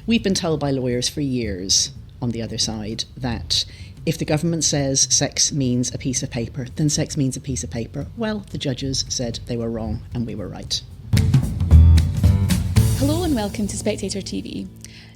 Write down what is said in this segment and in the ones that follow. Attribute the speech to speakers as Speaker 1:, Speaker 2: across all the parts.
Speaker 1: We've been told by lawyers for years on the other side that if the government says sex means a piece of paper, then sex means a piece of paper. Well, the judges said they were wrong and we were right.
Speaker 2: Hello and welcome to Spectator TV.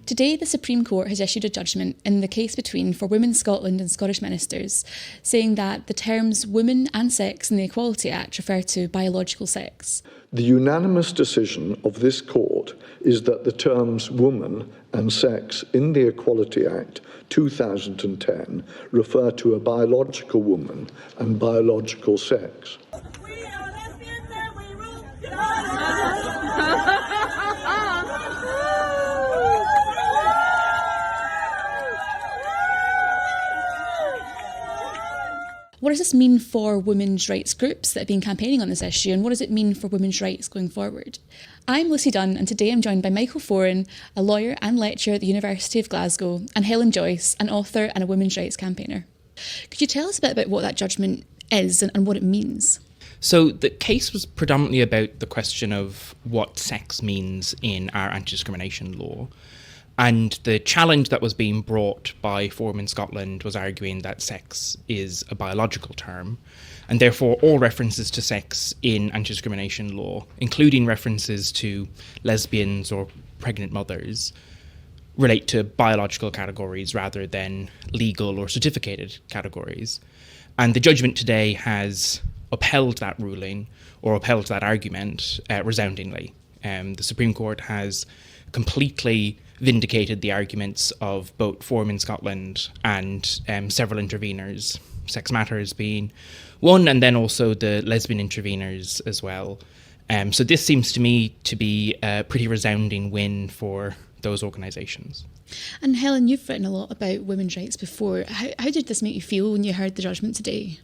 Speaker 2: Today, the Supreme Court has issued a judgment in the case between For Women Scotland and Scottish ministers, saying that the terms woman and sex in the Equality Act refer to biological sex.
Speaker 3: The unanimous decision of this court is that the terms woman and sex in the Equality Act 2010 refer to a biological woman and biological sex.
Speaker 4: We are lesbians and we rule.
Speaker 2: What does this mean for women's rights groups that have been campaigning on this issue, and what does it mean for women's rights going forward? I'm Lucy Dunn, and today I'm joined by Michael Foran, a lawyer and lecturer at the University of Glasgow, and Helen Joyce, an author and a women's rights campaigner. Could you tell us a bit about what that judgment is and what it means?
Speaker 5: So the case was predominantly about the question of what sex means in our anti-discrimination law. And the challenge that was being brought by For Women Scotland was arguing that sex is a biological term, and therefore all references to sex in anti-discrimination law, including references to lesbians or pregnant mothers, relate to biological categories rather than legal or certificated categories. And the judgment today has upheld that ruling, or upheld that argument, resoundingly. The Supreme Court has completely vindicated the arguments of both For Women Scotland and several interveners, Sex Matters being one, and then also the lesbian interveners as well. So this seems to me to be a pretty resounding win for those organisations.
Speaker 2: And Helen, you've written a lot about women's rights before. How did this make you feel when you heard the judgment today?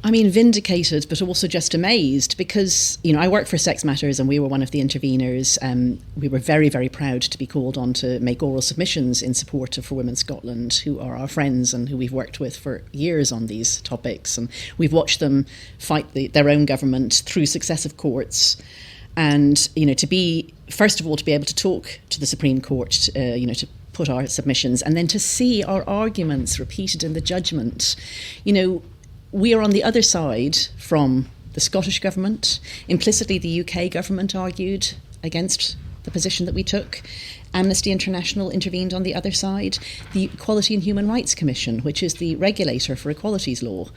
Speaker 1: I mean, vindicated, but also just amazed because, I work for Sex Matters and we were one of the interveners. We were very, very proud to be called on to make oral submissions in support of For Women Scotland, who are our friends and who we've worked with for years on these topics. And we've watched them fight their own government through successive courts. And, to be, first of all, to be able to talk to the Supreme Court, to put our submissions, and then to see our arguments repeated in the judgment, we are on the other side from the Scottish government. Implicitly, the UK government argued against the position that we took. Amnesty International intervened on the other side. The Equality and Human Rights Commission, which is the regulator for equalities law,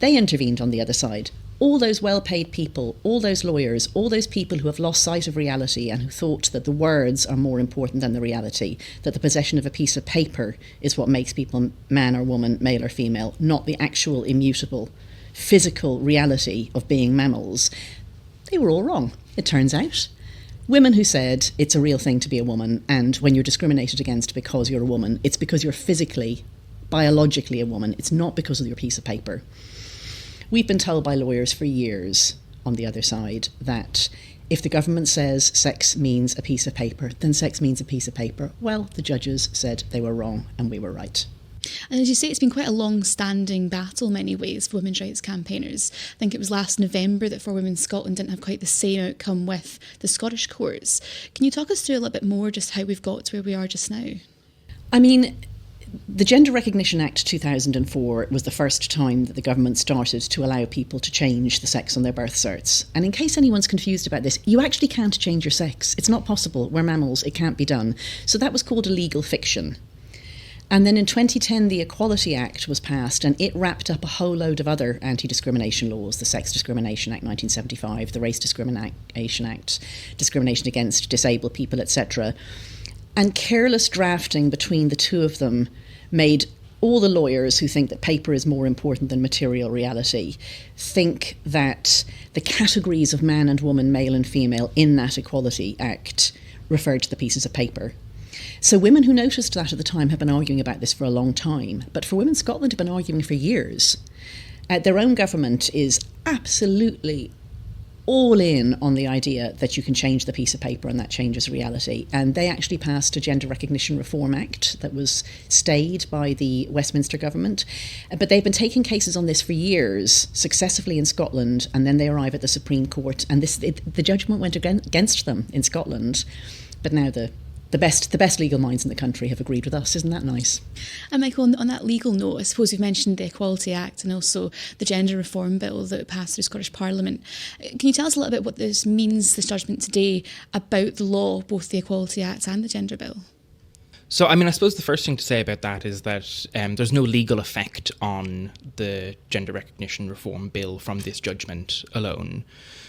Speaker 1: they intervened on the other side. All those well-paid people, all those lawyers, all those people who have lost sight of reality and who thought that the words are more important than the reality, that the possession of a piece of paper is what makes people man or woman, male or female, not the actual immutable physical reality of being mammals, they were all wrong, it turns out. Women who said it's a real thing to be a woman, and when you're discriminated against because you're a woman, it's because you're physically, biologically a woman, it's not because of your piece of paper. We've been told by lawyers for years on the other side that if the government says sex means a piece of paper, then sex means a piece of paper. Well, the judges said they were wrong and we were right.
Speaker 2: And as you say, it's been quite a long-standing battle in many ways for women's rights campaigners. I think it was last November that For Women Scotland didn't have quite the same outcome with the Scottish courts. Can you talk us through a little bit more just how we've got to where we are just now?
Speaker 1: I mean, the Gender Recognition Act 2004 was the first time that the government started to allow people to change the sex on their birth certs. And in case anyone's confused about this, you actually can't change your sex. It's not possible. We're mammals. It can't be done. So that was called a legal fiction. And then in 2010, the Equality Act was passed, and it wrapped up a whole load of other anti-discrimination laws, the Sex Discrimination Act 1975, the Race Discrimination Act, discrimination against disabled people, etc. And careless drafting between the two of them made all the lawyers who think that paper is more important than material reality think that the categories of man and woman, male and female in that Equality Act referred to the pieces of paper. So women who noticed that at the time have been arguing about this for a long time. But For Women Scotland have been arguing for years. Their own government is absolutely all in on the idea that you can change the piece of paper and that changes reality. And they actually passed a Gender Recognition Reform Act that was stayed by the Westminster government. But they've been taking cases on this for years, successively in Scotland, and then they arrive at the Supreme Court. And the judgment went against them in Scotland. But now the the best legal minds in the country have agreed with us. Isn't that nice?
Speaker 2: And Michael, on that legal note, I suppose we've mentioned the Equality Act and also the Gender Reform Bill that passed through Scottish Parliament. Can you tell us a little bit what this means, this judgment today, about the law, both the Equality Act and the Gender Bill?
Speaker 5: So, I suppose the first thing to say about that is that there's no legal effect on the Gender Recognition Reform Bill from this judgment alone.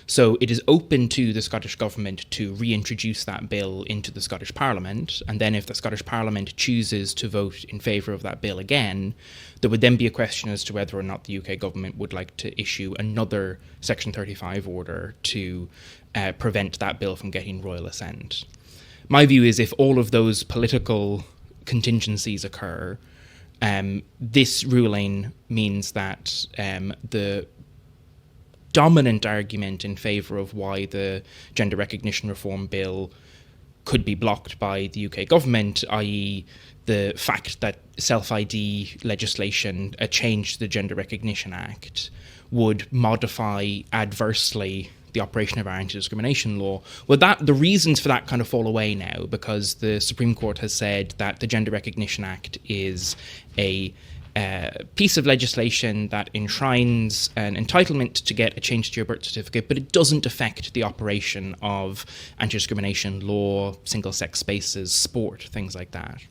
Speaker 5: So it is open to the Scottish Government to reintroduce that bill into the Scottish Parliament, and then if the Scottish Parliament chooses to vote in favour of that bill again, there would then be a question as to whether or not the UK Government would like to issue another Section 35 order to prevent that bill from getting royal assent. My view is if all of those political contingencies occur, this ruling means that the dominant argument in favour of why the Gender Recognition Reform Bill could be blocked by the UK government, i.e. the fact that self-ID legislation changed the Gender Recognition Act, would modify adversely the operation of our anti-discrimination law. Well, the reasons for that kind of fall away now, because the Supreme Court has said that the Gender Recognition Act is a piece of legislation that enshrines an entitlement to get a change to your birth certificate, but it doesn't affect the operation of anti-discrimination law, single-sex spaces, sport, things like that.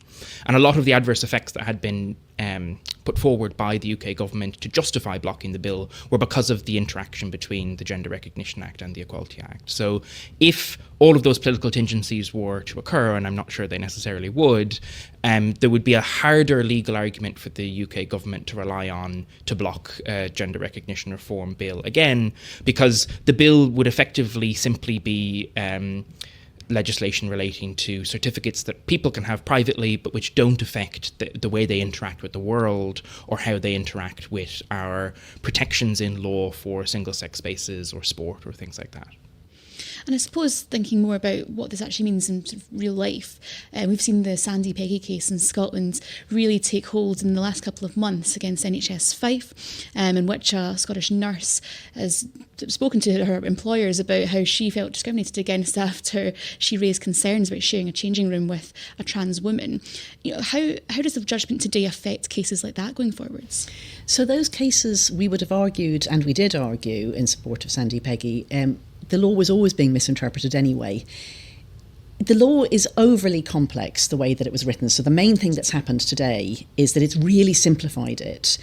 Speaker 5: And a lot of the adverse effects that had been put forward by the UK government to justify blocking the bill were because of the interaction between the Gender Recognition Act and the Equality Act. So if all of those political contingencies were to occur, and I'm not sure they necessarily would, there would be a harder legal argument for the UK government to rely on to block a Gender Recognition Reform Bill again, because the bill would effectively simply be legislation relating to certificates that people can have privately but which don't affect the way they interact with the world or how they interact with our protections in law for single-sex spaces or sport or things like that.
Speaker 2: And I suppose thinking more about what this actually means in sort of real life, we've seen the Sandy Peggy case in Scotland really take hold in the last couple of months against NHS Fife, in which a Scottish nurse has spoken to her employers about how she felt discriminated against after she raised concerns about sharing a changing room with a trans woman. How does the judgment today affect cases like that going forwards?
Speaker 1: So those cases, we would have argued, and we did argue in support of Sandy Peggy, the law was always being misinterpreted anyway. The law is overly complex the way that it was written. So the main thing that's happened today is that it's really simplified it.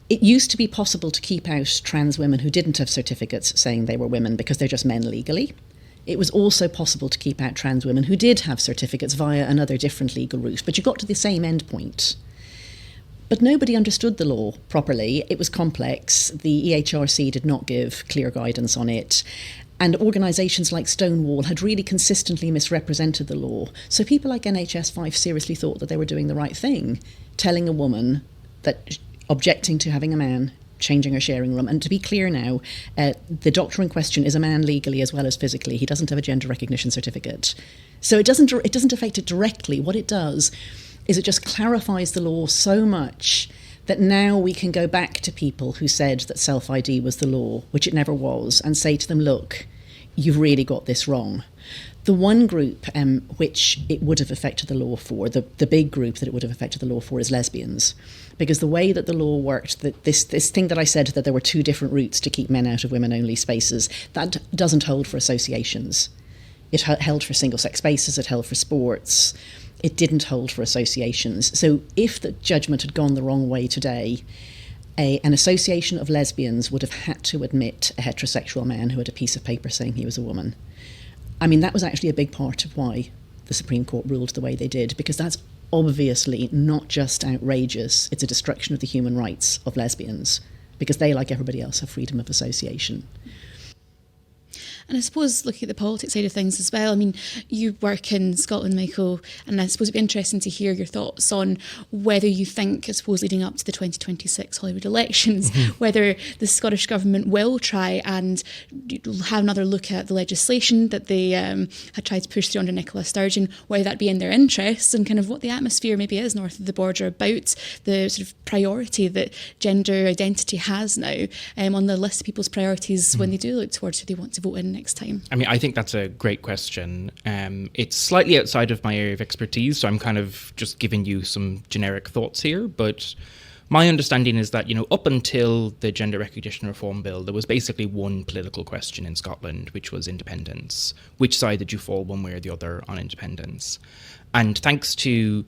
Speaker 1: It used to be possible to keep out trans women who didn't have certificates saying they were women because they're just men legally. It was also possible to keep out trans women who did have certificates via another different legal route, but you got to the same end point. But nobody understood the law properly. It was complex. The EHRC did not give clear guidance on it. And organisations like Stonewall had really consistently misrepresented the law. So people like NHS Fife seriously thought that they were doing the right thing, telling a woman that objecting to having a man changing her sharing room. And to be clear now, the doctor in question is a man legally as well as physically. He doesn't have a gender recognition certificate. So it doesn't affect it directly. What it does is it just clarifies the law so much that now we can go back to people who said that self-ID was the law, which it never was, and say to them, look, you've really got this wrong. The one group which it would have affected the law for, the big group that it would have affected the law for, is lesbians. Because the way that the law worked, that this thing that I said, that there were two different routes to keep men out of women-only spaces, that doesn't hold for associations. It held for single-sex spaces, it held for sports. It didn't hold for associations. So if the judgment had gone the wrong way today, an association of lesbians would have had to admit a heterosexual man who had a piece of paper saying he was a woman. I mean, that was actually a big part of why the Supreme Court ruled the way they did, because that's obviously not just outrageous, it's a destruction of the human rights of lesbians, because they, like everybody else, have freedom of association.
Speaker 2: And I suppose looking at the politics side of things as well, I mean, you work in Scotland, Michael, and I suppose it'd be interesting to hear your thoughts on whether you think, I suppose, leading up to the 2026 Hollywood elections, whether the Scottish Government will try and have another look at the legislation that they had tried to push through under Nicola Sturgeon, whether that be in their interests, and kind of what the atmosphere maybe is north of the border about the sort of priority that gender identity has now on the list of people's priorities when they do look towards who they want to vote in next time?
Speaker 5: I mean, I think that's a great question. It's slightly outside of my area of expertise, so I'm kind of just giving you some generic thoughts here. But my understanding is that, up until the Gender Recognition Reform Bill, there was basically one political question in Scotland, which was independence. Which side did you fall one way or the other on independence? And thanks to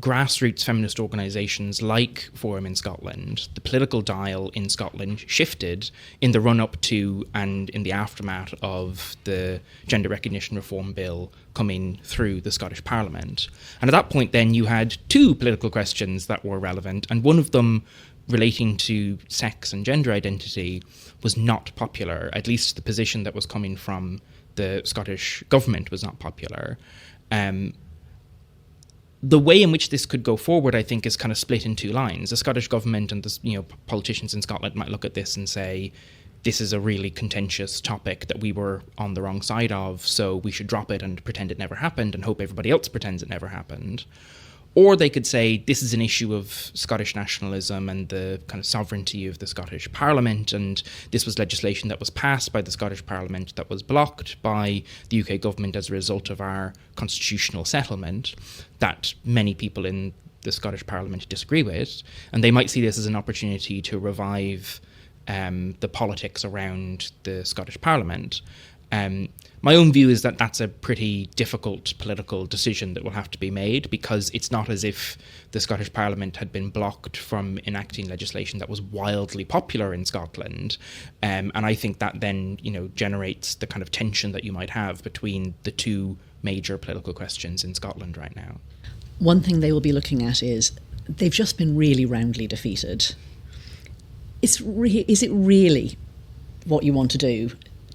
Speaker 5: grassroots feminist organisations like Forum in Scotland, the political dial in Scotland shifted in the run-up to and in the aftermath of the Gender Recognition Reform Bill coming through the Scottish Parliament. And at that point then you had two political questions that were relevant, and one of them relating to sex and gender identity was not popular. At least the position that was coming from the Scottish government was not popular. The way in which this could go forward, I think, is kind of split in two lines. The Scottish government and the politicians in Scotland might look at this and say, this is a really contentious topic that we were on the wrong side of, so we should drop it and pretend it never happened and hope everybody else pretends it never happened. Or they could say, this is an issue of Scottish nationalism and the kind of sovereignty of the Scottish Parliament, and this was legislation that was passed by the Scottish Parliament that was blocked by the UK government as a result of our constitutional settlement that many people in the Scottish Parliament disagree with, and they might see this as an opportunity to revive the politics around the Scottish Parliament. My own view is that that's a pretty difficult political decision that will have to be made, because it's not as if the Scottish Parliament had been blocked from enacting legislation that was wildly popular in Scotland. And I think that then, generates the kind of tension that you might have between the two major political questions in Scotland right now.
Speaker 1: One thing they will be looking at is they've just been really roundly defeated. Is it really what you want to do,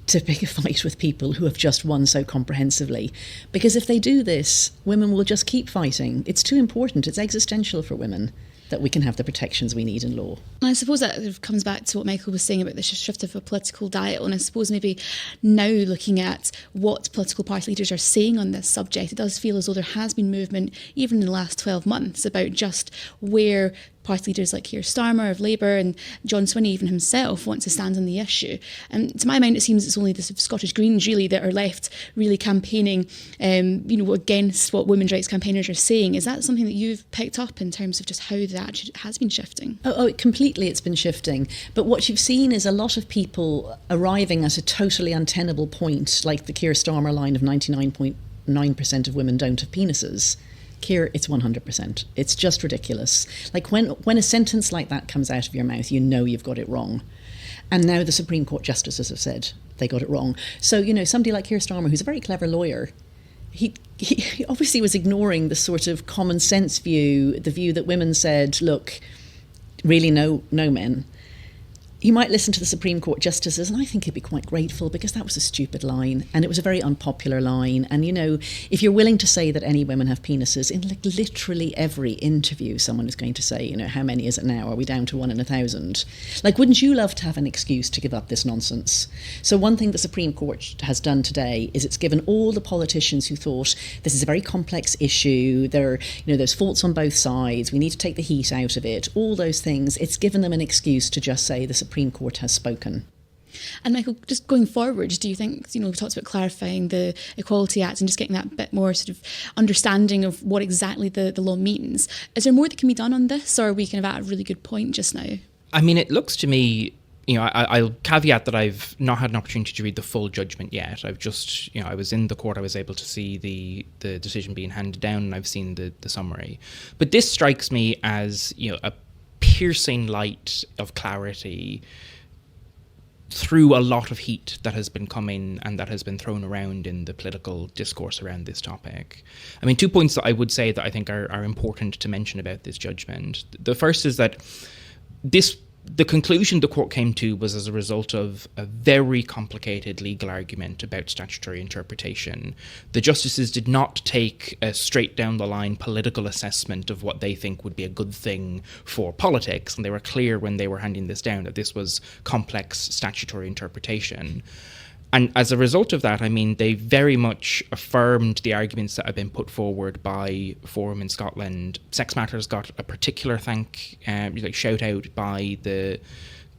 Speaker 1: to pick a fight with people who have just won so comprehensively? Because if they do this, women will just keep fighting. It's too important. It's existential for women that we can have the protections we need in law.
Speaker 2: And I suppose that sort of comes back to what Michael was saying about the shift of a political dial. And I suppose maybe now looking at what political party leaders are saying on this subject, it does feel as though there has been movement, even in the last 12 months, about just where party leaders like Keir Starmer of Labour and John Swinney even himself want to stand on the issue. And to my mind, it seems it's only the sort of Scottish Greens really that are left really campaigning, against what women's rights campaigners are saying. Is that something that you've picked up in terms of just how that has been shifting?
Speaker 1: Oh, completely it's been shifting. But what you've seen is a lot of people arriving at a totally untenable point, like the Keir Starmer line of 99.9% of women don't have penises. Keir, it's 100%. It's just ridiculous. Like when a sentence like that comes out of your mouth, you've got it wrong. And now the Supreme Court justices have said they got it wrong. So, somebody like Keir Starmer, who's a very clever lawyer, he obviously was ignoring the sort of common sense view, the view that women said, look, really no men. You might listen to the Supreme Court justices, and I think he'd be quite grateful, because that was a stupid line and it was a very unpopular line. And, if you're willing to say that any women have penises, in literally every interview, someone is going to say, how many is it now? Are we down to 1 in 1,000? Wouldn't you love to have an excuse to give up this nonsense? So one thing the Supreme Court has done today is it's given all the politicians who thought this is a very complex issue, there's faults on both sides, we need to take the heat out of it, all those things, it's given them an excuse to just say the Supreme Court has spoken.
Speaker 2: And Michael, just going forward, do you think, we've talked about clarifying the Equality Act and just getting that bit more sort of understanding of what exactly the law means. Is there more that can be done on this, or are we kind of at a really good point just now?
Speaker 5: I mean, it looks to me, I'll caveat that I've not had an opportunity to read the full judgment yet. I've just, I was in the court, I was able to see the decision being handed down, and I've seen the summary. But this strikes me as, a piercing light of clarity through a lot of heat that has been coming and that has been thrown around in the political discourse around this topic. I mean, 2 points that I would say that I think are important to mention about this judgment. The first is that the conclusion the court came to was as a result of a very complicated legal argument about statutory interpretation. The justices did not take a straight down the line political assessment of what they think would be a good thing for politics, and they were clear when they were handing this down that this was complex statutory interpretation. And as a result of that, I mean, they very much affirmed the arguments that have been put forward by Forum in Scotland. Sex Matters got a particular shout out by the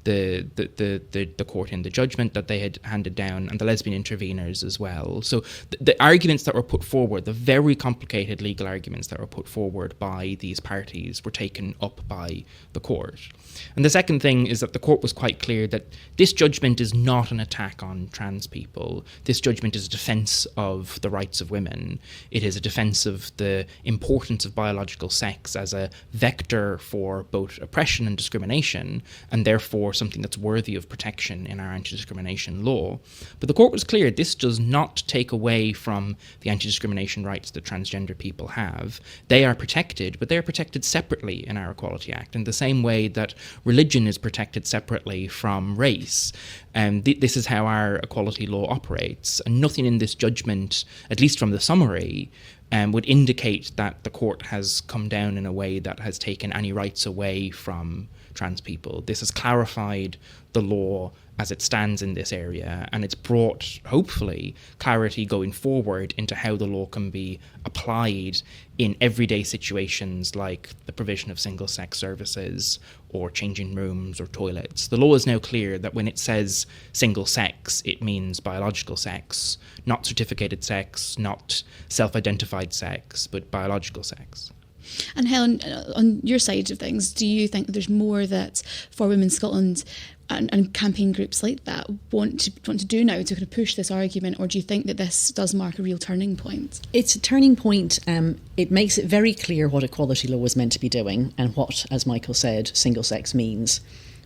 Speaker 5: the court in the judgment that they had handed down, and the lesbian interveners as well. So the arguments that were put forward, the very complicated legal arguments that were put forward by these parties, were taken up by the court. And the second thing is that the court was quite clear that this judgment is not an attack on trans people. This judgment is a defence of the rights of women. It is a defence of the importance of biological sex as a vector for both oppression and discrimination, and therefore something that's worthy of protection in our anti-discrimination law. But the court was clear this does not take away from the anti-discrimination rights that transgender people have. They are protected, but they are protected separately in our Equality Act, in the same way that religion is protected separately from race. This is how our equality law operates, and nothing in this judgment, at least from the summary, would indicate that the court has come down in a way that has taken any rights away from trans people. This has clarified the law as it stands in this area, and it's brought, hopefully, clarity going forward into how the law can be applied in everyday situations like the provision of single-sex services or changing rooms or toilets. The law is now clear that when it says single-sex, it means biological sex, not certificated sex, not self-identified sex, but biological sex.
Speaker 2: And Helen, on your side of things, do you think that there's more that For Women Scotland and campaign groups like that want to do now to kind of push this argument, or do you think that this does mark a real turning point?
Speaker 1: It's a turning point. It makes it very clear what equality law is meant to be doing and what, as Michael said, single sex means.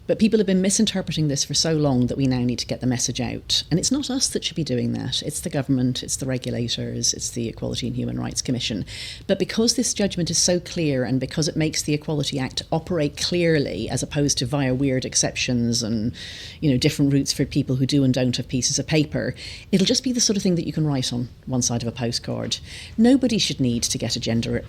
Speaker 1: But people have been misinterpreting this for so long that we now need to get the message out. And it's not us that should be doing that. It's the government, it's the regulators, it's the Equality and Human Rights Commission. But because this judgment is so clear, and because it makes the Equality Act operate clearly as opposed to via weird exceptions and, different routes for people who do and don't have pieces of paper, it'll just be the sort of thing that you can write on one side of a postcard. Nobody should need to get a gender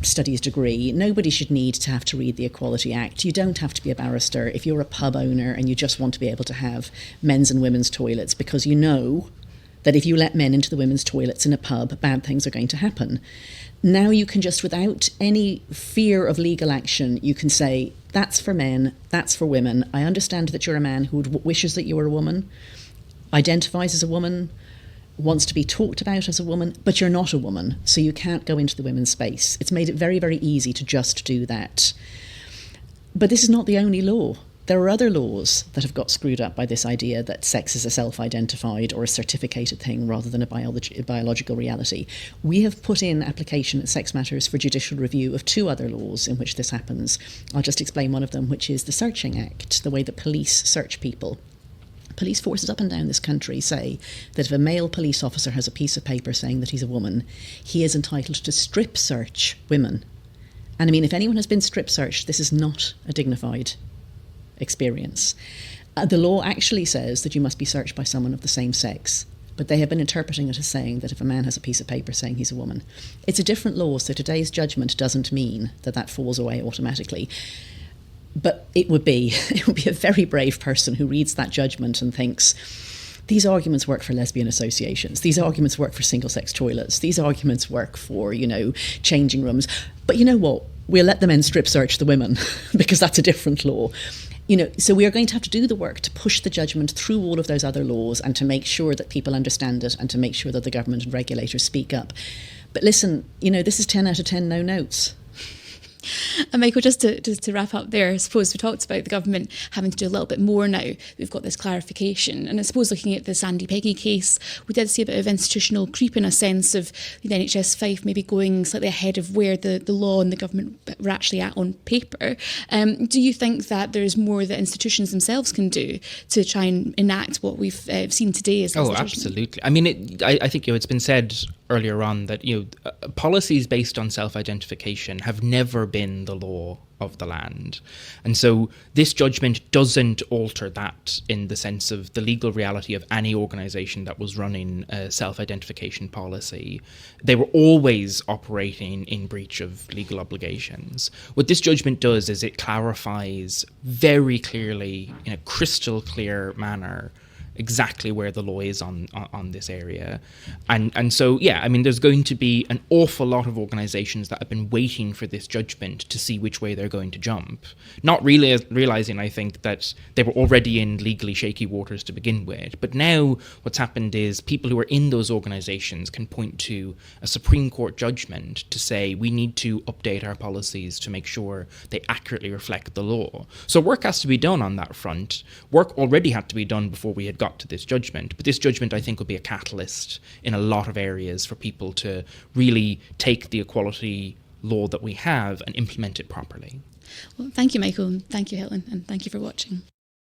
Speaker 1: studies degree. Nobody should need to have to read the Equality Act. You don't have to be a barrister if you're a pub owner and you just want to be able to have men's and women's toilets, because you know that if you let men into the women's toilets in a pub, bad things are going to happen. Now you can just, without any fear of legal action, you can say, that's for men, that's for women. I understand that you're a man who wishes that you were a woman, identifies as a woman, wants to be talked about as a woman, but you're not a woman, so you can't go into the women's space. It's made it very, very easy to just do that. But this is not the only law. There are other laws that have got screwed up by this idea that sex is a self-identified or a certificated thing rather than a biological reality. We have put in application at Sex Matters for judicial review of 2 other laws in which this happens. I'll just explain one of them, which is the Searching Act, the way that police search people. Police forces up and down this country say that if a male police officer has a piece of paper saying that he's a woman, he is entitled to strip search women. And I mean, if anyone has been strip searched, this is not a dignified experience. The law actually says that you must be searched by someone of the same sex, but they have been interpreting it as saying that if a man has a piece of paper saying he's a woman. It's a different law, so today's judgment doesn't mean that that falls away automatically. But it would be a very brave person who reads that judgment and thinks, these arguments work for lesbian associations, these arguments work for single-sex toilets, these arguments work for, changing rooms. But you know what? We'll let the men strip search the women because that's a different law. So we are going to have to do the work to push the judgment through all of those other laws and to make sure that people understand it and to make sure that the government and regulators speak up. But listen, this is 10 out of 10 no notes.
Speaker 2: And Michael, just to wrap up there, I suppose we talked about the government having to do a little bit more now. We've got this clarification. And I suppose looking at the Sandy Peggy case, we did see a bit of institutional creep in a sense of the NHS 5 maybe going slightly ahead of where the law and the government were actually at on paper. Do you think that there's more that institutions themselves can do to try and enact what we've seen today as
Speaker 5: absolutely. I mean, I think it's been said earlier on that policies based on self-identification have never been the law of the land, and so this judgment doesn't alter that in the sense of the legal reality of any organisation that was running a self-identification policy. They were always operating in breach of legal obligations. What this judgment does is it clarifies very clearly, in a crystal clear manner, exactly where the law is on this area. And so, yeah, I mean, there's going to be an awful lot of organisations that have been waiting for this judgment to see which way they're going to jump, not really realising, I think, that they were already in legally shaky waters to begin with. But now what's happened is people who are in those organisations can point to a Supreme Court judgment to say we need to update our policies to make sure they accurately reflect the law. So work has to be done on that front. Work already had to be done before we had got to this judgment, but this judgment, I think, will be a catalyst in a lot of areas for people to really take the equality law that we have and implement it properly.
Speaker 2: Well, thank you, Michael, and thank you, Helen, and thank you for watching.